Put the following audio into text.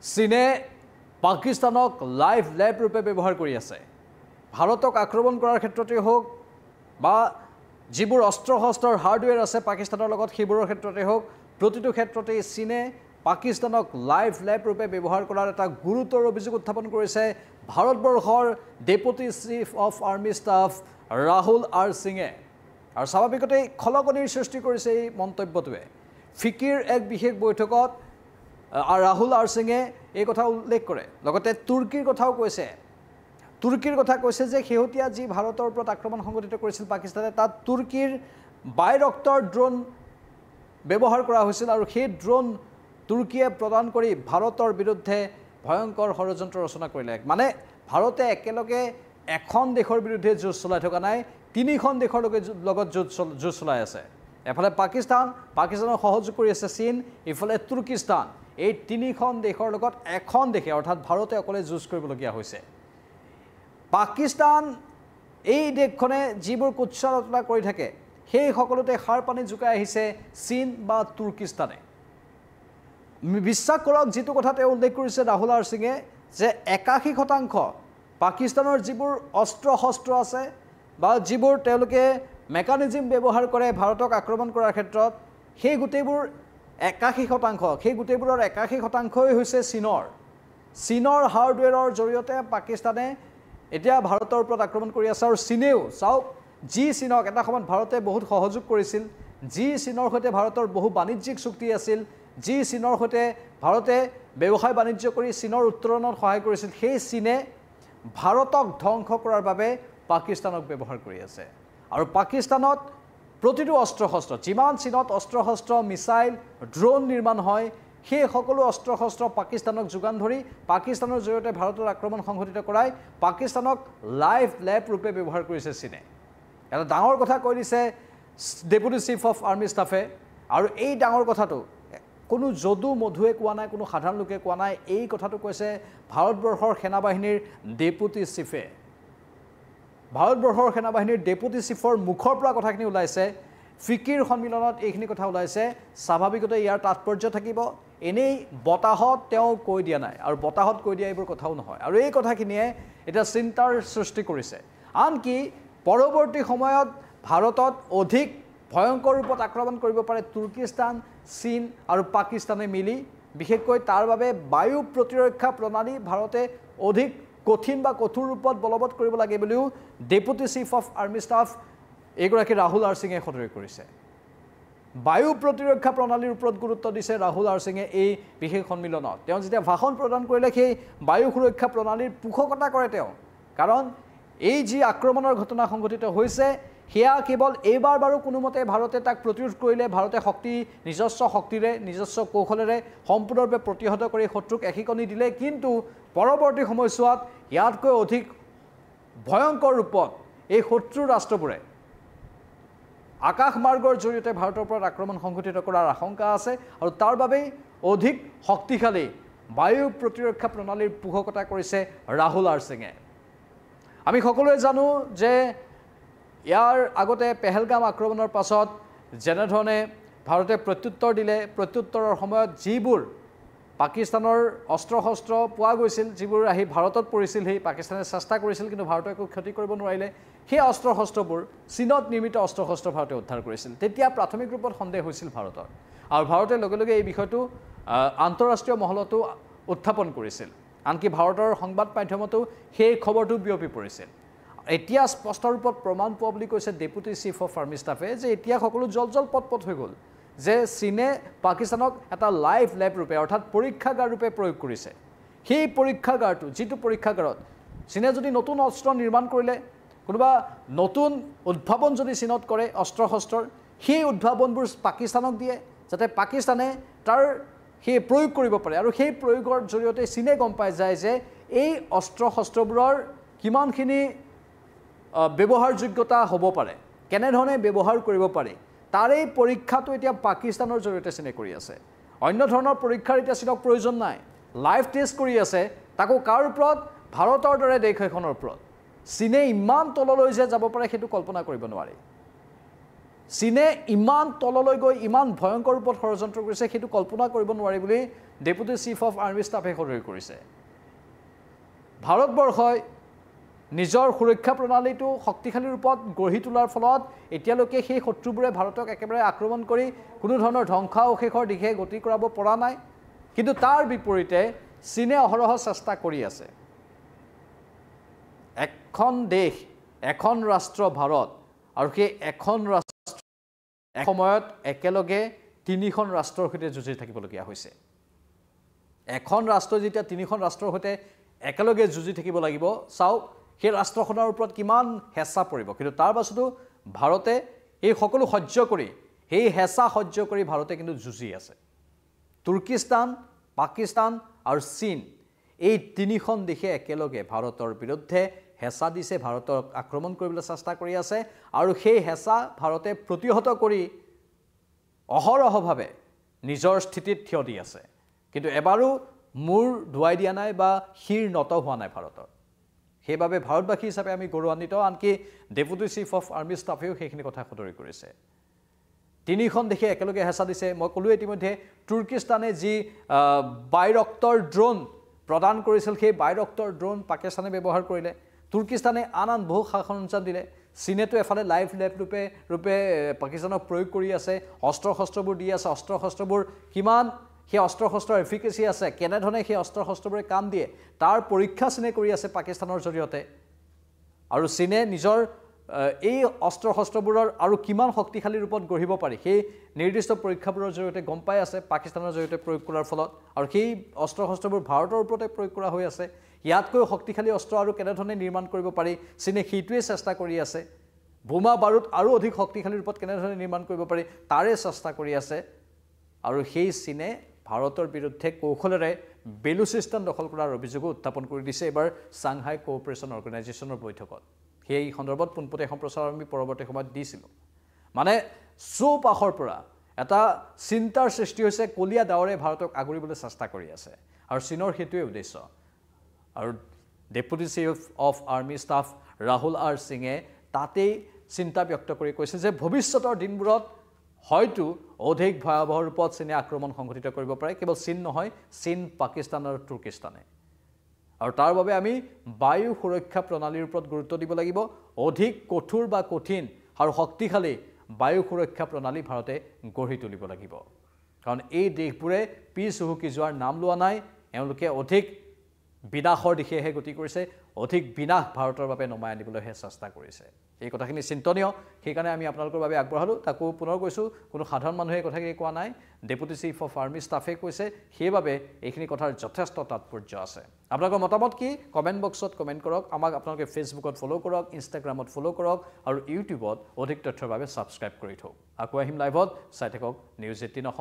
চীনে পাকিস্তানক লাইভ লেব ৰূপে ব্যৱহাৰ কৰি আছে ভাৰতক আক্ৰমণ কৰাৰ ক্ষেত্ৰতে হোক বা যিবোৰ অস্ত্ৰ শস্ত্ৰৰ হাৰ্ডৱেৰ আছে পাকিস্তানৰ লগত সেইবোৰৰ ক্ষেত্ৰতে হোক প্ৰতিটো ক্ষেত্ৰতে চীনে পাকিস্তানক লাইভ লেব ৰূপে ব্যৱহাৰ কৰাৰ এটা গুৰুতৰ অভিযোগ উত্থাপন কৰিছে ভাৰতবৰ্ষৰ deputy chief of army staff Rahul R সিঙে আৰু স্বাভাৱিকতে খলকনিৰ সৃষ্টি কৰিছে এই মন্তব্যটোৱে ফিকিৰ এক বিশেষ বৈঠকত ৰাহুল আৰ সিঙে এই কথা উল্লেখ কৰে লগতে তুৰ্কীৰ কথাও কৈছে তুৰ্কীৰ কথা কৈছে যে শেহতীয়া যি ভাৰতৰ ওপৰত আক্ৰমণ সংঘটিত কৰিছিল পাকিস্তানে তাত তুৰ্কীৰ বাইৰক্তৰ ড্ৰোন ব্যৱহাৰ কৰা হৈছিল আৰু সেই ড্ৰোন তুৰ্কীয়ে প্ৰদান কৰি ভাৰতৰ বিৰুদ্ধে ভয়ংকৰ ষড়যন্ত্ৰ ৰচনা কৰিলে মানে ভাৰতে একেলগে এখন দেশৰ বিৰুদ্ধে যুঁজ চলাই থকা নাই তিনিখন দেশৰ লগত যুঁজ চলাই আছে এফালে পাকিস্তানৰ সহযোগ কৰি আছে চীন ইফালে তুৰ্কিস্তান এই তিনিখন দেশৰ লগত এখন দেশে অৰ্থাৎ ভাৰতে অকলে যুঁজ কৰিবলগীয়া হৈছে পাকিস্তান এই দেশখনে যিবোৰ কুৎসাৰচনা কৰি থাকে সেই সকলোতে সাৰ পানী জুকাই আহিছে চীন বা তুৰ্কিস্তানে বিশ্বাস কৰক যিটো কথা তেওঁ উল্লেখ কৰিছে ৰাহুল আৰ সিঙে যে 81% পাকিস্তানৰ যিবোৰ অস্ত্ৰ শস্ত্ৰ আছে বা যিবোৰ তেওঁলোকে মেকানিজম ব্যৱহাৰ কৰে ভাৰতক আক্ৰমণ কৰাৰ ক্ষেত্ৰত সেই গোটেইবোৰ 81% সেই গোটেইবোৰৰ 81%ই হৈছে চীনৰ হাৰ্ডৱেৰৰ জৰিয়তে পাকিস্তানে এতিয়া ভাৰতৰ ওপৰত আক্ৰমণ কৰি আছে আৰু চীনেও চাওক যি চীনক এটা সময়ত ভাৰতে বহুত সহযোগ কৰিছিল যি চীনৰ সৈতে ভাৰতৰ বহু বাণিজ্যিক চুক্তি আছিল যি চীনৰ সৈতে ভাৰতে ব্যৱসায় বাণিজ্য কৰি চীনৰ উত্তৰণত সহায় কৰিছিল সেই চীনে ভাৰতক ধ্বংস কৰাৰ বাবে পাকিস্তানক ব্যৱহাৰ কৰি আছে আৰু পাকিস্তানত প্ৰতিটো অস্ত্ৰ শস্ত্ৰ যিমান চীনত অস্ত্ৰ শস্ত্ৰ মিছাইল ড্ৰোন নিৰ্মাণ হয় সেই সকলো অস্ত্ৰ শস্ত্ৰ পাকিস্তানক যোগান ধৰি পাকিস্তানৰ জৰিয়তে ভাৰতৰ আক্ৰমণ সংঘটিত কৰাই পাকিস্তানক লাইভ লেব ৰূপে ব্যৱহাৰ কৰিছে চীনে এটা ডাঙৰ কথা কৈ দিছে ডেপুটি চিফ অফ আৰ্মি ষ্টাফে আৰু এই ডাঙৰ কথাটো কোনো যদু মধুৱে কোৱা নাই কোনো সাধাৰণ লোকে কোৱা নাই এই কথাটো কৈছে ভাৰতবৰ্ষৰ সেনাবাহিনীৰ ডেপুটি চিফে ভাৰতবৰ্ষৰ সেনাবাহিনীৰ ডেপুটি চিফৰ মুখৰ পৰা কথাখিনি ওলাইছে ফিকিৰ সন্মিলনত এইখিনি কথা ওলাইছে স্বাভাৱিকতে ইয়াৰ তাৎপৰ্য থাকিব এনেই বতাহত তেওঁ কৈ দিয়া নাই আৰু বতাহত কৈ দিয়া এইবোৰ কথাও নহয় আৰু এই কথাখিনিয়ে এটা চিন্তাৰ সৃষ্টি কৰিছে আনকি পৰৱৰ্তী সময়ত ভাৰতত অধিক ভয়ংকৰ ৰূপত আক্ৰমণ কৰিব পাৰে তুৰ্কিস্তান চীন আৰু পাকিস্তানে মিলি বিশেষকৈ তাৰ বাবে বায়ু প্ৰতিৰক্ষা প্ৰণালী ভাৰতে অধিক কঠিন বা কঠোৰ ৰূপত বলবৎ কৰিব লাগে বুলিও deputy chief of army staff এইগৰাকী ৰাহুল আৰ সিঙে সদৰি কৰিছে বায়ু প্ৰতিৰক্ষা প্ৰণালীৰ ওপৰত গুৰুত্ব দিছে ৰাহুল আৰ সিঙে এই বিশেষ সন্মিলনত তেওঁ যেতিয়া ভাষণ প্ৰদান কৰিলে সেই বায়ু সুৰক্ষা প্ৰণালীৰ পোষকতা কৰে তেওঁ কাৰণ এই যি আক্ৰমণৰ ঘটনা সংঘটিত হৈছে সেয়া কেৱল এইবাৰ বাৰু কোনোমতে ভাৰতে তাক প্ৰতিৰোধ কৰিলে ভাৰতে নিজস্ব শক্তিৰে নিজস্ব কৌশলেৰে সম্পূৰ্ণৰূপে প্ৰতিহত কৰি শত্ৰুক এশিকনি দিলে কিন্তু পৰৱৰ্তী সময়ছোৱাত ইয়াতকৈ অধিক ভয়ংকৰ ৰূপত এই শত্ৰু ৰাষ্ট্ৰবোৰে আকাশ মাৰ্গৰ জৰিয়তে ভাৰতৰ ওপৰত আক্ৰমণ সংঘটিত কৰাৰ আশংকা আছে আৰু তাৰ বাবেই অধিক শক্তিশালী বায়ু প্ৰতিৰক্ষা প্ৰণালীৰ পোষকতা কৰিছে ৰাহুল আৰ সিঙে আমি সকলোৱে জানো যে ইয়াৰ আগতে পেহেলগাম আক্ৰমণৰ পাছত যেনেধৰণে ভাৰতে প্ৰত্যুত্তৰ দিলে প্ৰত্যুত্তৰৰ সময়ত যিবোৰ পাকিস্তানৰ অস্ত্ৰ শস্ত্ৰ পোৱা গৈছিল যিবোৰ আহি ভাৰতত পৰিছিল সেই পাকিস্তানে চেষ্টা কৰিছিল কিন্তু ভাৰতে একো ক্ষতি কৰিব নোৱাৰিলে সেই অস্ত্ৰ শস্ত্ৰবোৰ চীনত নিৰ্মিত অস্ত্ৰ শস্ত্ৰ ভাৰতে উদ্ধাৰ কৰিছিল তেতিয়া প্ৰাথমিক ৰূপত সন্দেহ হৈছিল ভাৰতৰ আৰু ভাৰতে লগে লগে এই বিষয়টো আন্তঃৰাষ্ট্ৰীয় মহলতো উত্থাপন কৰিছিল আনকি ভাৰতৰ সংবাদ মাধ্যমতো সেই খবৰটো বিয়পি পৰিছিল এতিয়া স্পষ্ট ৰূপত প্ৰমাণ পোৱা বুলি কৈছে ডেপুটি চিফ অফ আৰ্মি ষ্টাফে যে এতিয়া সকলো জল পট হৈ গ'ল যে চীনে পাকিস্তানক এটা লাইভ লেব ৰূপে অৰ্থাৎ পৰীক্ষাগাৰ ৰূপে প্ৰয়োগ কৰিছে সেই পৰীক্ষাগাৰটো যিটো পৰীক্ষাগাৰত চীনে যদি নতুন অস্ত্ৰ নিৰ্মাণ কৰিলে কোনোবা নতুন উদ্ভাৱন যদি চীনত কৰে অস্ত্ৰ শস্ত্ৰৰ সেই উদ্ভাৱনবোৰ পাকিস্তানক দিয়ে যাতে পাকিস্তানে তাৰ সেই প্ৰয়োগ কৰিব পাৰে আৰু সেই প্ৰয়োগৰ জৰিয়তে চীনে গম পাই যায় যে এই অস্ত্ৰ শস্ত্ৰবোৰৰ কিমানখিনি ব্যৱহাৰযোগ্যতা হ'ব পাৰে কেনেধৰণে ব্যৱহাৰ কৰিব পাৰি তাৰে পৰীক্ষাটো এতিয়া পাকিস্তানৰ জৰিয়তে চীনে কৰি আছে অন্য ধৰণৰ পৰীক্ষাৰ এতিয়া চীনক প্ৰয়োজন নাই লাইভ টেষ্ট কৰি আছে তাকো কাৰ ওপৰত ভাৰতৰ দৰে দেশ এখনৰ ওপৰত চীনে ইমান তললৈ যে যাব পাৰে সেইটো কল্পনা কৰিব নোৱাৰি চীনে ইমান তললৈ গৈ ইমান ভয়ংকৰ ৰূপত ষড়যন্ত্ৰ কৰিছে সেইটো কল্পনা কৰিব নোৱাৰি বুলি ডেপুটি চিফ অফ আৰ্মি ষ্টাফে সদৰি কৰিছে ভাৰতবৰ্ষই নিজৰ সুৰক্ষা প্ৰণালীটো শক্তিশালী ৰূপত গঢ়ি তোলাৰ ফলত এতিয়ালৈকে সেই শত্ৰুবোৰে ভাৰতক একেবাৰে আক্ৰমণ কৰি কোনো ধৰণৰ ধ্বংসাৱশেষৰ দিশে গতি কৰাব পৰা নাই কিন্তু তাৰ বিপৰীতে চীনে অহৰহ চেষ্টা কৰি আছে এখন দেশ এখন ৰাষ্ট্ৰ ভাৰত আৰু সেই এখন ৰাষ্ট্ৰ সময়ত একেলগে তিনিখন ৰাষ্ট্ৰৰ সৈতে যুঁজি থাকিবলগীয়া হৈছে এখন ৰাষ্ট্ৰ যেতিয়া তিনিখন ৰাষ্ট্ৰৰ সৈতে একেলগে যুঁজি থাকিব লাগিব চাওক সেই ৰাষ্ট্ৰখনৰ ওপৰত কিমান হেঁচা পৰিব কিন্তু তাৰ পাছতো ভাৰতে এই সকলো সহ্য কৰি সেই হেঁচা সহ্য কৰি ভাৰতে কিন্তু যুঁজি আছে তুৰ্কিস্তান পাকিস্তান আৰু চীন এই তিনিখন দেশে একেলগে ভাৰতৰ বিৰুদ্ধে হেঁচা দিছে ভাৰতক আক্ৰমণ কৰিবলৈ চেষ্টা কৰি আছে আৰু সেই হেঁচা ভাৰতে প্ৰতিহত কৰি অহৰহভাৱে নিজৰ স্থিতিত থিয় দি আছে কিন্তু এবাৰো মূৰ ধুৱাই দিয়া নাই বা শিৰ নত হোৱা নাই ভাৰতৰ সেইবাবে ভাৰতবাসী হিচাপে আমি গৌৰৱান্বিত আনকি ডেপুটি চিফ অফ আৰ্মি ষ্টাফেও সেইখিনি কথা সদৰি কৰিছে তিনিখন দেশে একেলগে হেঁচা দিছে মই ক'লো ইতিমধ্যে তুৰ্কিস্তানে যি বাইৰক্টৰ ড্ৰোন প্ৰদান কৰিছিল সেই বাইৰক্টৰ ড্ৰোন পাকিস্তানে ব্যৱহাৰ কৰিলে তুৰ্কিস্তানে আন বহু সা-সৰঞ্জাম দিলে চীনেতো এফালে লাইভ লেব ৰূপে পাকিস্তানক প্ৰয়োগ কৰি আছে অস্ত্ৰ শস্ত্ৰবোৰ দি আছে অস্ত্ৰ শস্ত্ৰবোৰ কিমান সেই অস্ত্ৰ শস্ত্ৰৰ এফিকেচি আছে কেনেধৰণে সেই অস্ত্ৰ শস্ত্ৰবোৰে কাম দিয়ে তাৰ পৰীক্ষা চীনে কৰি আছে পাকিস্তানৰ জৰিয়তে আৰু চীনে নিজৰ এই অস্ত্ৰ শস্ত্ৰবোৰৰ আৰু কিমান শক্তিশালী ৰূপত গঢ়িব পাৰি সেই নিৰ্দিষ্ট পৰীক্ষাবোৰৰ জৰিয়তে গম পাই আছে পাকিস্তানৰ জৰিয়তে প্ৰয়োগ কৰাৰ ফলত আৰু সেই অস্ত্ৰ শস্ত্ৰবোৰ ভাৰতৰ ওপৰতে প্ৰয়োগ কৰা হৈ আছে ইয়াতকৈ শক্তিশালী অস্ত্ৰ আৰু কেনেধৰণে নিৰ্মাণ কৰিব পাৰি চীনে সেইটোৱে চেষ্টা কৰি আছে বোমা বাৰুদ আৰু অধিক শক্তিশালী ৰূপত কেনেধৰণে নিৰ্মাণ কৰিব পাৰি তাৰে চেষ্টা কৰি আছে আৰু সেই চীনে ভাৰতৰ বিৰুদ্ধে কৌশলেৰে বেলুচিস্তান দখল কৰাৰ অভিযোগো উত্থাপন কৰি দিছে এবাৰ চাংহাই কোঅপাৰেশ্যন অৰ্গেনাইজেশ্যনৰ বৈঠকত সেই সন্দৰ্ভত পোনপটীয়া সম্প্ৰচাৰ আমি পৰৱৰ্তী সময়ত দিছিলোঁ মানে চৌপাশৰ পৰা এটা চিন্তাৰ সৃষ্টি হৈছে কলীয়া ডাৱৰে ভাৰতক আগুৰিবলৈ চেষ্টা কৰি আছে আৰু চীনৰ সেইটোৱে উদ্দেশ্য আৰু deputy chief of army staff Rahul R সিঙে তাতেই চিন্তা ব্যক্ত কৰি কৈছে যে ভৱিষ্যতৰ দিনবোৰত হয়তো অধিক ভয়াৱহ ৰূপত চীনে আক্ৰমণ সংঘটিত কৰিব পাৰে কেৱল চীন নহয় চীন পাকিস্তান আৰু তুৰ্কিস্তানে আৰু তাৰ বাবে আমি বায়ু সুৰক্ষা প্ৰণালীৰ ওপৰত গুৰুত্ব দিব লাগিব অধিক কঠোৰ বা কঠিন আৰু শক্তিশালী বায়ু সুৰক্ষা প্ৰণালী ভাৰতে গঢ়ি তুলিব লাগিব কাৰণ এই দেশবোৰে পিছ হুহুকি যোৱাৰ নাম লোৱা নাই এওঁলোকে অধিক বিনাশৰ দিশেহে গতি কৰিছে অধিক বিনাশ ভাৰতৰ বাবে নমাই আনিবলৈহে চেষ্টা কৰিছে এই কথাখিনি চিন্তনীয় সেইকাৰণে আমি আপোনালোকৰ বাবে আগবঢ়ালোঁ তাকো পুনৰ কৈছোঁ কোনো সাধাৰণ মানুহে এই কথাখিনি কোৱা নাই ডেপুটি চিফ অফ আৰ্মি ষ্টাফে কৈছে সেইবাবে এইখিনি কথাৰ যথেষ্ট তাৎপৰ্য আছে আপোনালোকৰ মতামত কি কমেণ্ট বক্সত কমেণ্ট কৰক আমাক আপোনালোকে ফেচবুকত ফ'ল' কৰক ইনষ্টাগ্ৰামত ফ'ল' কৰক আৰু ইউটিউবত অধিক তথ্যৰ বাবে ছাবস্ক্ৰাইব কৰি থওক আকৌ আহিম লাইভত চাই থাকক নিউজ 18 অসম